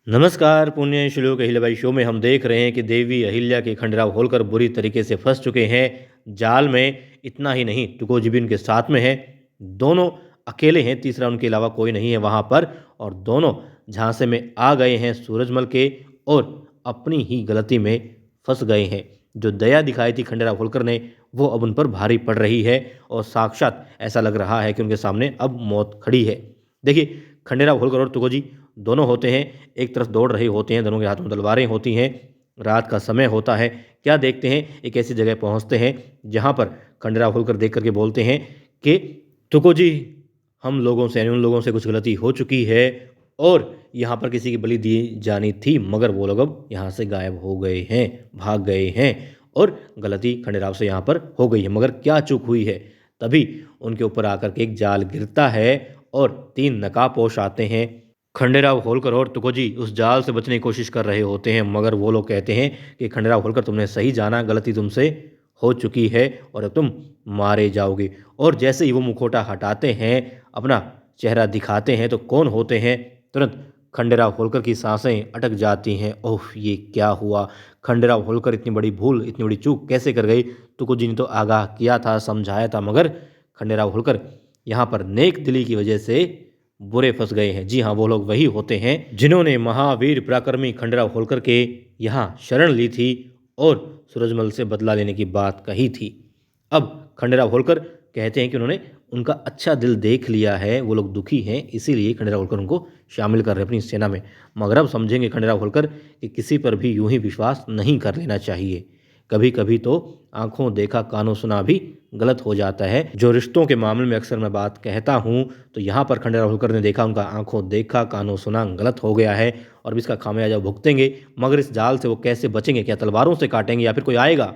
नमस्कार। पुण्य श्लोक अहिल्याबाई शो में हम देख रहे हैं कि देवी अहिल्या के खंडराव होलकर बुरी तरीके से फंस चुके हैं जाल में। इतना ही नहीं, तुकोजी भी उनके साथ में है। दोनों अकेले हैं, तीसरा उनके अलावा कोई नहीं है वहाँ पर। और दोनों झांसे में आ गए हैं सूरजमल के और अपनी ही गलती में फंस गए हैं। जो दया दिखाई थी खंडराव होलकर ने, वो अब उन पर भारी पड़ रही है और साक्षात ऐसा लग रहा है कि उनके सामने अब मौत खड़ी है। देखिए, खंडेराव होलकर और तुकोजी दोनों होते हैं, एक तरफ दौड़ रहे होते हैं, दोनों के हाथ में तलवारें होती हैं। रात का समय होता है। क्या देखते हैं, एक ऐसी जगह पहुंचते हैं जहां पर खंडेराव होलकर देख करके बोलते हैं कि तुकोजी, हम लोगों से यानी उन लोगों से कुछ गलती हो चुकी है और यहाँ पर किसी की बलि दी जानी थी, मगर वो लोग अब यहाँ से गायब हो गए हैं, भाग गए हैं और गलती खंडेराव से यहाँ पर हो गई है। मगर क्या चूक हुई है? तभी उनके ऊपर आकर के एक जाल गिरता है और 3 नकाबपोश आते हैं। खंडेराव होलकर और तुकोजी उस जाल से बचने की कोशिश कर रहे होते हैं, मगर वो लोग कहते हैं कि खंडेराव होलकर, तुमने सही जाना, गलती तुमसे हो चुकी है और अब तुम मारे जाओगे। और जैसे ही वो मुखौटा हटाते हैं, अपना चेहरा दिखाते हैं, तो कौन होते हैं? तुरंत खंडेराव होलकर की सांसें अटक जाती हैं। ओह, ये क्या हुआ? खंडेराव होलकर इतनी बड़ी भूल, इतनी बड़ी चूक कैसे कर गई? तुकोजी ने तो आगाह किया था, समझाया था, मगर खंडेराव होलकर यहाँ पर नेक दिली की वजह से बुरे फंस गए हैं। जी हाँ, वो लोग वही होते हैं जिन्होंने महावीर पराक्रमी खंडेराव होलकर के यहाँ शरण ली थी और सूरजमल से बदला लेने की बात कही थी। अब खंडेराव होलकर कहते हैं कि उन्होंने उनका अच्छा दिल देख लिया है, वो लोग दुखी हैं, इसीलिए खंडेराव होलकर उनको शामिल कर रहे हैं अपनी सेना में। मगर अब समझेंगे खंडेराव होलकर कि किसी पर भी यूं ही विश्वास नहीं कर लेना चाहिए। कभी कभी तो आंखों देखा कानों सुना भी गलत हो जाता है। जो रिश्तों के मामले में अक्सर मैं बात कहता हूँ, तो यहाँ पर खंडेराव होलकर ने देखा, उनका आंखों देखा कानों सुना गलत हो गया है और अब इसका खामियाजा भुगतेंगे। मगर इस जाल से वो कैसे बचेंगे? क्या तलवारों से काटेंगे या फिर कोई आएगा